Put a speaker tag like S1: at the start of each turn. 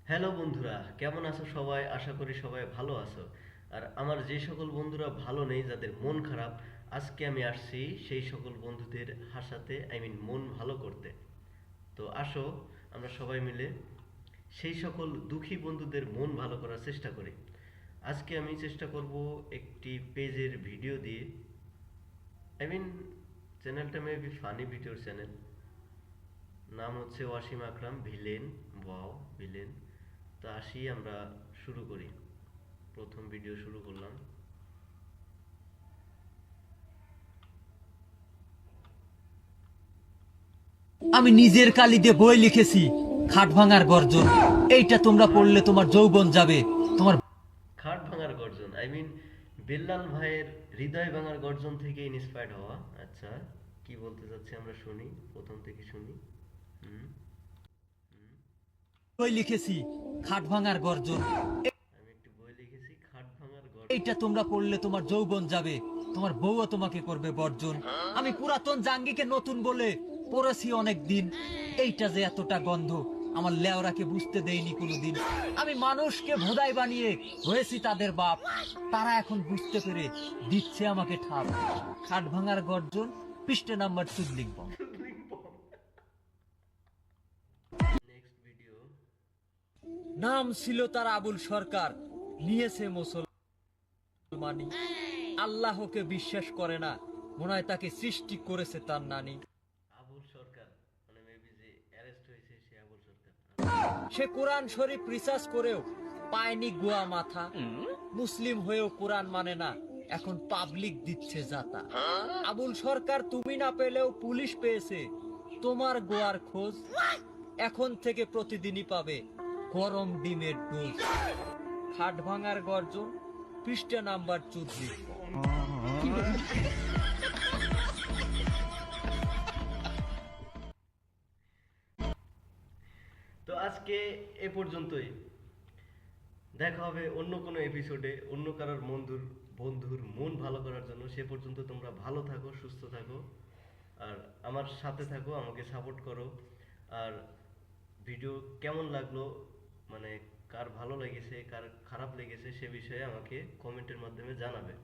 S1: Hello বন্ধুরা, কেমন আছো সবাই? আশা করি সবাই ভালো আছো। আর আমার যে সকল বন্ধুরা ভালো নেই, যাদের মন খারাপ, আজকে আমি আসছি সেই সকল বন্ধুদের হাসাতে, মন ভালো করতে। তো আসো, আমরা সবাই মিলে সেই সকল দুঃখী বন্ধুদের মন ভালো করার চেষ্টা করি। আজকে আমি চেষ্টা করব একটি পেজের ভিডিও দিয়ে, আই মিন চ্যানেলটা মেবি ফানি ভিডিওর চ্যানেল। নাম হচ্ছে ওয়াসিম আকরাম ভিলেন। Wow, villain. তো আসি, আমরা শুরু করি। প্রথম ভিডিও শুরু করলাম।
S2: আমি নিজের কালিতে বই লিখেছি খাট ভাঙার গর্জন। এইটা তোমরা
S1: খাট
S2: পড়লে তোমার যৌবন যাবে। তোমার
S1: খাট ভাঙার গর্জন, বেল্লাল ভাইয়ের হৃদয় ভাঙার গর্জন থেকে ইন্সপায়ার্ড হওয়া। আচ্ছা, কি বলতে চাচ্ছে আমরা শুনি, প্রথম থেকে শুনি। হুম।
S2: বই লিখেছি খাট ভাঙার গর্জন।
S1: আমি একটি বই লিখেছি, খাট ভাঙার
S2: এইটা
S1: গর্জন।
S2: তোমরা পড়লে তোমার যৌবন যাবে, তোমার বউও তোমাকে করবে বর্জন। আমি পুরাতন জাঙ্গিকে নতুন বলে পড়েছি অনেক দিন। এইটা যে এতটা গন্ধ আমার লেওরাকে বুঝতে দেয়নি কোনোদিন। আমি মানুষকে ভোদাই বানিয়ে হয়েছি তাদের বাপ। তারা এখন বুঝতে পেরে দিচ্ছে আমাকে ঠাপ। খাট ভাঙার গর্জন, পৃষ্ঠা নাম্বার চুদলিং।
S1: Next video.
S2: নাম ছিল তার আবুল সরকার, নিয়েছে মুসলমানি। আল্লাহকে বিশ্বাস করে না, মনে হয় তাকে সৃষ্টি করেছে তার নানি।
S1: আবুল সরকার, মানে মেবি যে অ্যারেস্ট হয়েছে সে আবুল সরকার।
S2: সে কোরআন শরীফ রিসার্চ করেও পায়নি গোয়া মাথা। মুসলিম হয়েও কোরআন মানে না, এখন পাবলিক দিচ্ছে যাতা। আবুল সরকার তুমি না পেলেও পুলিশ পেয়েছে তোমার গোয়ার খোঁজ। এখন থেকে প্রতিদিনই পাবে গরম ডিমের ডোজ। খাট ভাঙার গর্জন, পৃষ্ঠা নাম্বার 14।
S1: তো আজকে এ পর্যন্তই। দেখা হবে অন্য কোনো এপিসোডে, অন্য কারোর বন্ধুর মন ভালো করার জন্য। সে পর্যন্ত তোমরা ভালো থাকো, সুস্থ থাকো, আর আমার সাথে থাকো, আমাকে সাপোর্ট করো। আর ভিডিও কেমন লাগলো, মানে কার ভালো লেগেছে, কার খারাপ লেগেছে, সে বিষয়ে আমাকে কমেন্টের মাধ্যমে জানাবে।